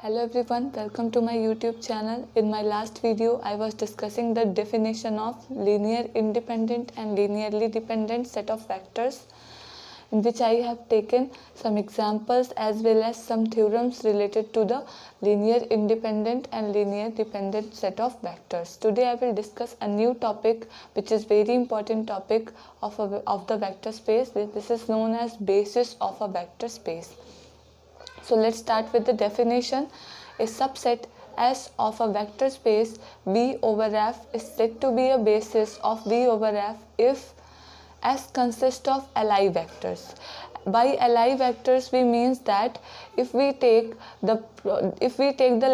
Hello everyone, welcome to my YouTube channel. In my last video, I was discussing the definition of linear independent and linearly dependent set of vectors, in which I have taken some examples as well as some theorems related to the linear independent and linear dependent set of vectors. Today I will discuss a new topic which is very important topic of the vector space. This is known as basis of a vector space. So let's start with the definition. A subset S of a vector space V over F is said to be a basis of V over F if S consists of Li vectors. By Li vectors we means that if we take the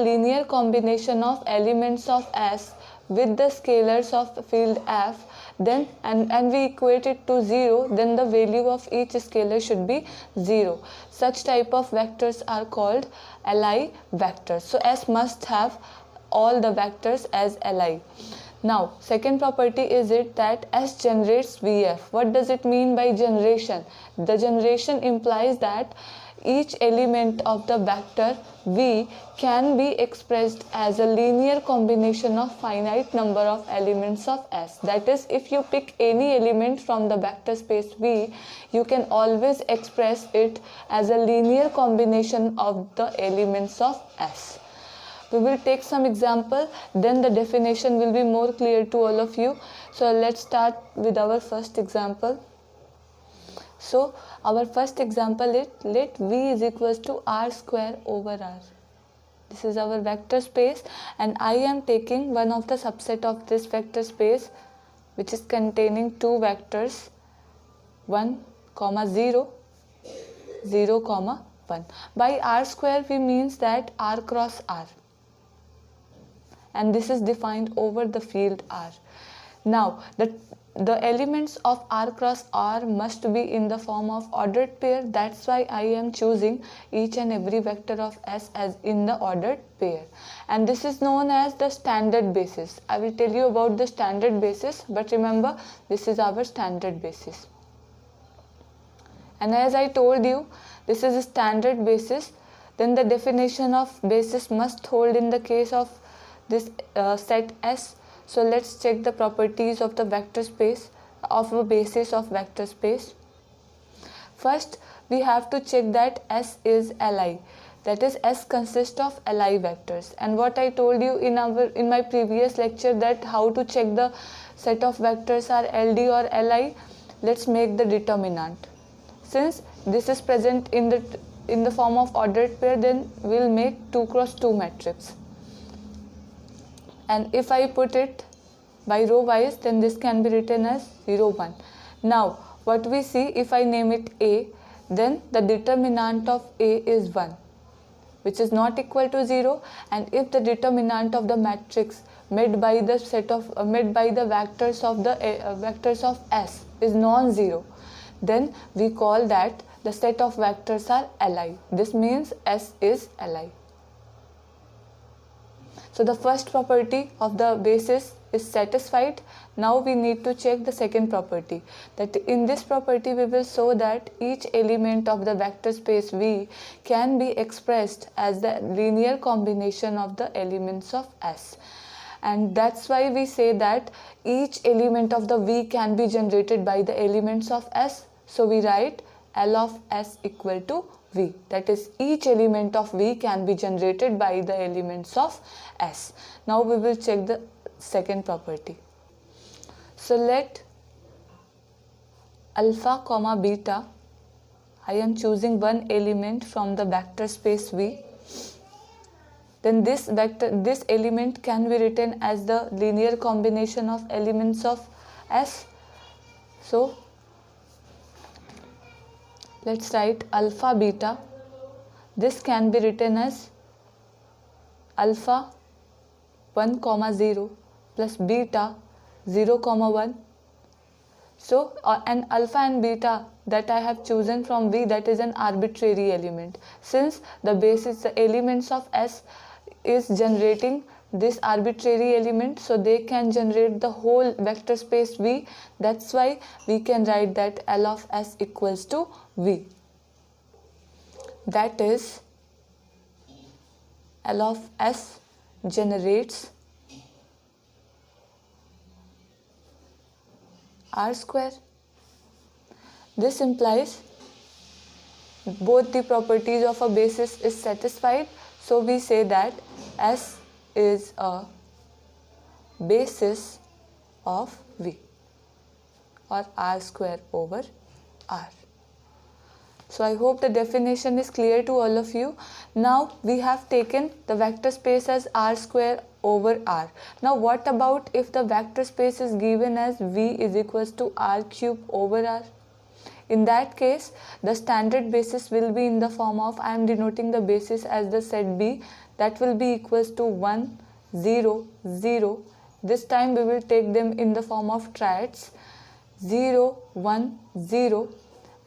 linear combination of elements of S with the scalars of field F, then and we equate it to 0, then the value of each scalar should be 0. Such type of vectors are called Li vectors. So S must have all the vectors as Li. Now second property is it that S generates Vf. What does it mean by generation? The generation implies that each element of the vector V can be expressed as a linear combination of finite number of elements of S. That is, if you pick any element from the vector space V, you can always express it as a linear combination of the elements of S. We will take some example, then the definition will be more clear to all of you. So let's start with our first example. So our first example is let V is equals to R square over R. This is our vector space and I am taking one of the subset of this vector space which is containing two vectors 1, 0, 0, 1. By R square we means that R cross R, and this is defined over the field R. Now the elements of R cross R must be in the form of ordered pair. That's why I am choosing each and every vector of S as in the ordered pair, and this is known as the standard basis. I will tell you about the standard basis, but remember this is our standard basis. And as I told you, this is a standard basis, then the definition of basis must hold in the case of this set S. So let's check the properties of the vector space, of a basis of vector space. First we have to check that S is Li, that is S consists of Li vectors. And what I told you in my previous lecture, that how to check the set of vectors are LD or Li. Let's make the determinant. Since this is present in the form of ordered pair, then we'll make 2 cross 2 matrix. And if I put it by row wise, then this can be written as 0, 1. Now what we see, if I name it A, then the determinant of A is 1, which is not equal to 0. And if the determinant of the matrix made by the vectors of the vectors of S is non-zero, then we call that the set of vectors are Li. This means S is Li. So the first property of the basis is satisfied. Now we need to check the second property. That in this property we will show that each element of the vector space V can be expressed as the linear combination of the elements of S. And that's why we say that each element of the V can be generated by the elements of S. So we write L of S equal to V. That is, each element of V can be generated by the elements of S. Now we will check the second property. So let alpha comma beta, I am choosing one element from the vector space V. Then this element can be written as the linear combination of elements of S. So let's write alpha beta. This can be written as alpha 1, 0 plus beta 0, 1. So and alpha and beta that I have chosen from V, that is an arbitrary element. Since the basis, the elements of S is generating this arbitrary element, so they can generate the whole vector space V. That's why we can write that L of S equals to V. That is L of S generates R square. This implies both the properties of a basis is satisfied, so we say that S is a basis of V, or R square over R. So I hope the definition is clear to all of you. Now we have taken the vector space as R square over R. Now what about if the vector space is given as V is equals to R cube over R? In that case, the standard basis will be in the form of, I am denoting the basis as the set B, that will be equals to 1, 0, 0. This time we will take them in the form of triads, 0, 1, 0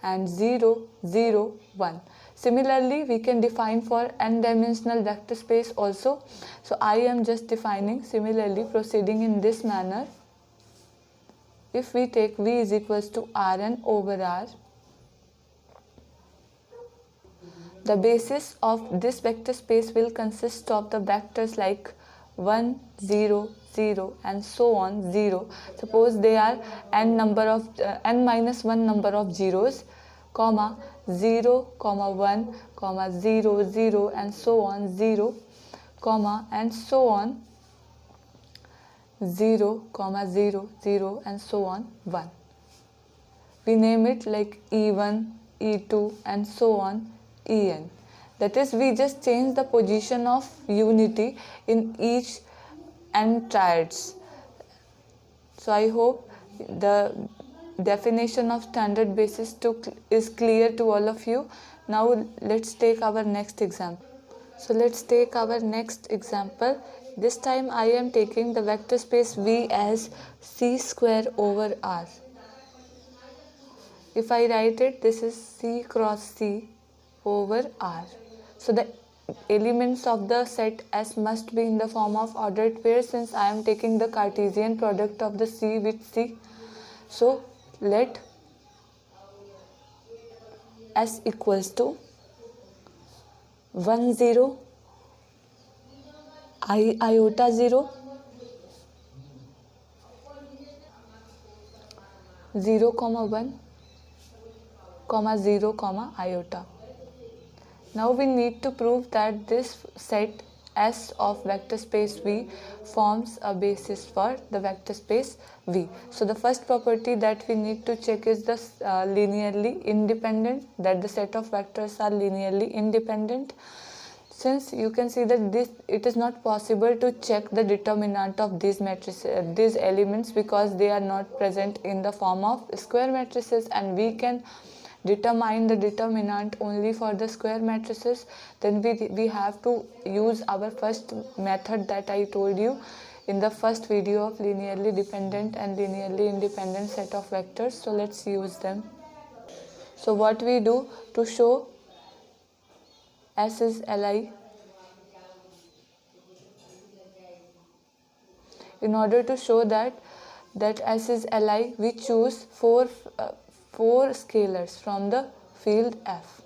and 0, 0, 1. Similarly, we can define for n-dimensional vector space also. So I am just defining similarly, proceeding in this manner. If we take V is equals to Rn over R, the basis of this vector space will consist of the vectors like 1, 0, 0 and so on 0. Suppose they are n minus 1 number of zeros, comma 0, comma 1, comma 0, 0 and so on 0, comma and so on 0, comma 0, 0 and so on 1. We name it like E1, E2 and so on En. That is, we just change the position of unity in each n triads. So I hope the definition of standard basis is clear to all of you. Now let's take our next example. So let's take our next example. This time I am taking the vector space V as C square over R. If I write it, this is C cross C over R. So the elements of the set S must be in the form of ordered pairs, since I am taking the Cartesian product of the C with C. So let S equals to 1, 0, iota 0, 0, 1, 0, iota. Now we need to prove that this set S of vector space V forms a basis for the vector space V. So the first property that we need to check is the linearly independent, that the set of vectors are linearly independent. Since you can see that it is not possible to check the determinant of these matrices, these elements, because they are not present in the form of square matrices, and we can determine the determinant only for the square matrices. Then we have to use our first method that I told you in the first video of linearly dependent and linearly independent set of vectors. So let's use them. So what we do to show S is Li, in order to show that S is Li, we choose four scalars from the field F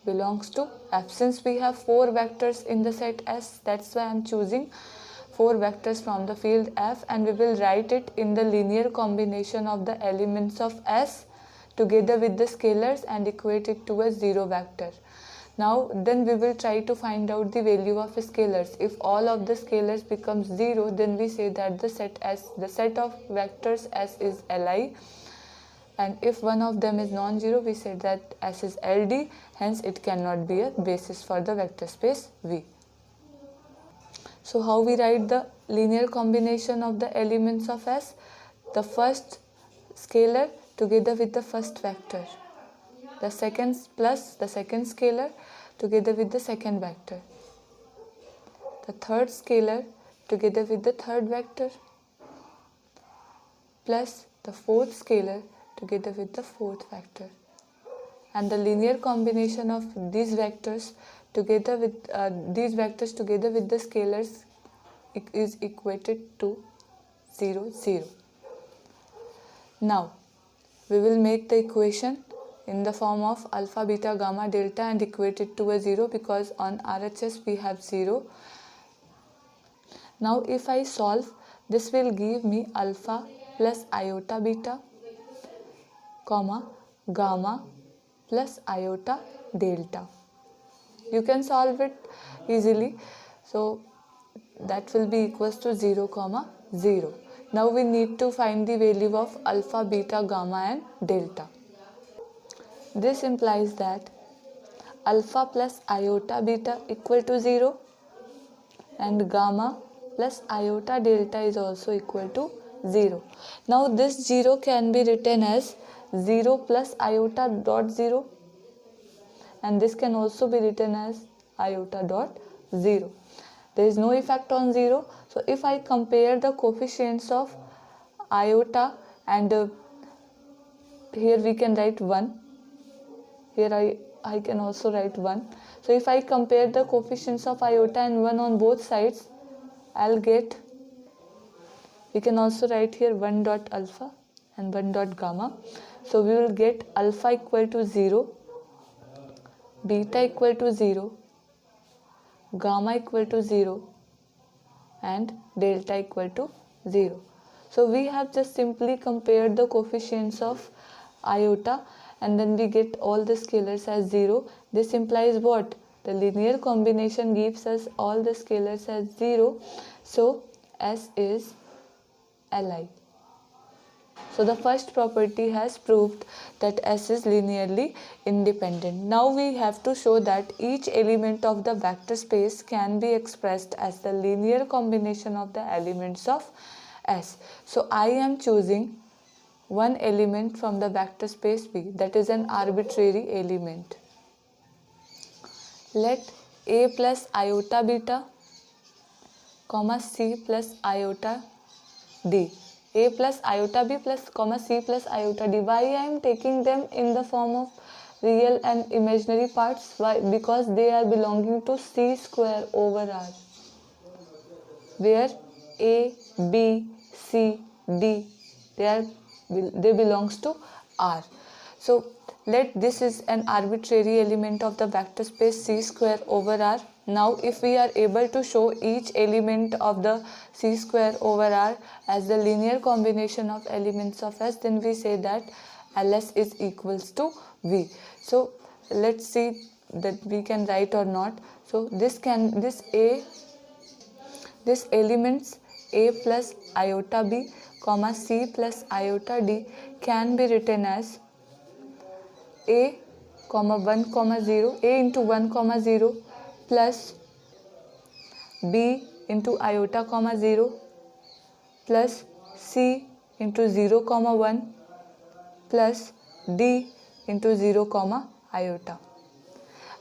belongs to F. Since we have 4 vectors in the set S, that's why I am choosing 4 vectors from the field F, and we will write it in the linear combination of the elements of S together with the scalars and equate it to a 0 vector. Now then we will try to find out the value of scalars. If all of the scalars becomes 0, then we say that the set of vectors S is Li, and if one of them is non-zero, we say that S is LD, hence it cannot be a basis for the vector space V. So how we write the linear combination of the elements of S? The first scalar together with the first vector, the second plus the second scalar together with the second vector, the third scalar together with the third vector, plus the fourth scalar together with the fourth vector, and the linear combination of these vectors together with the scalars is equated to 0, 0. Now we will make the equation in the form of alpha, beta, gamma, delta and equate it to a 0 because on RHS we have 0. Now if I solve, this will give me alpha plus iota beta, comma, gamma plus iota delta. You can solve it easily. So that will be equals to 0, 0. Now we need to find the value of alpha, beta, gamma and delta. This implies that alpha plus iota beta equal to 0 and gamma plus iota delta is also equal to 0. Now this 0 can be written as 0 plus iota dot 0 and this can also be written as iota dot 0. There is no effect on 0. So if I compare the coefficients of iota and here we can write 1. Here I can also write 1. So if I compare the coefficients of iota and 1 on both sides, I'll get, we can also write here 1 dot alpha and 1 dot gamma. So we will get alpha equal to 0, beta equal to 0, gamma equal to 0 and delta equal to 0. So we have just simply compared the coefficients of iota and then we get all the scalars as 0. This implies what? The linear combination gives us all the scalars as 0. So S is Li. So the first property has proved that S is linearly independent. Now we have to show that each element of the vector space can be expressed as the linear combination of the elements of S. So I am choosing one element from the vector space V, that is an arbitrary element. Let A plus iota beta, comma C plus iota D. A plus iota B plus comma C plus iota D. Why I am taking them in the form of real and imaginary parts? Why? Because they are belonging to C square over R, where A, B, C, D, they belongs to R. So let this is an arbitrary element of the vector space C square over R. Now if we are able to show each element of the C square over R as the linear combination of elements of S, then we say that Ls is equals to V. So let's see that we can write or not. So this elements A plus iota B, comma C plus iota D can be written as A, comma 1, comma 0, A into 1, comma 0 plus B into iota, comma 0 plus C into 0, comma 1 plus D into 0, comma iota.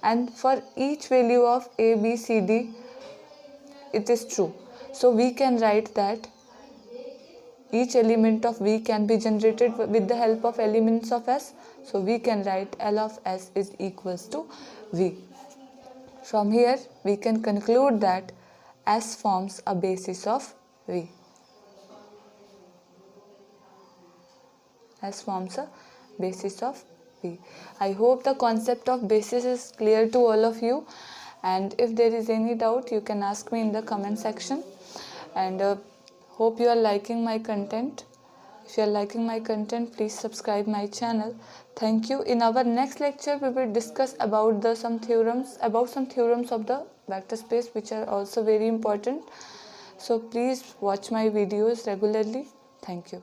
And for each value of A, B, C, D, it is true. So we can write that each element of V can be generated with the help of elements of S. So we can write L of S is equals to V. From here we can conclude that S forms a basis of V. S forms a basis of V. I hope the concept of basis is clear to all of you, and if there is any doubt you can ask me in the comment section. And hope you are liking my content. If you are liking my content, please subscribe my channel. Thank you. In our next lecture we will discuss about some theorems of the vector space, which are also very important. So please watch my videos regularly. Thank you.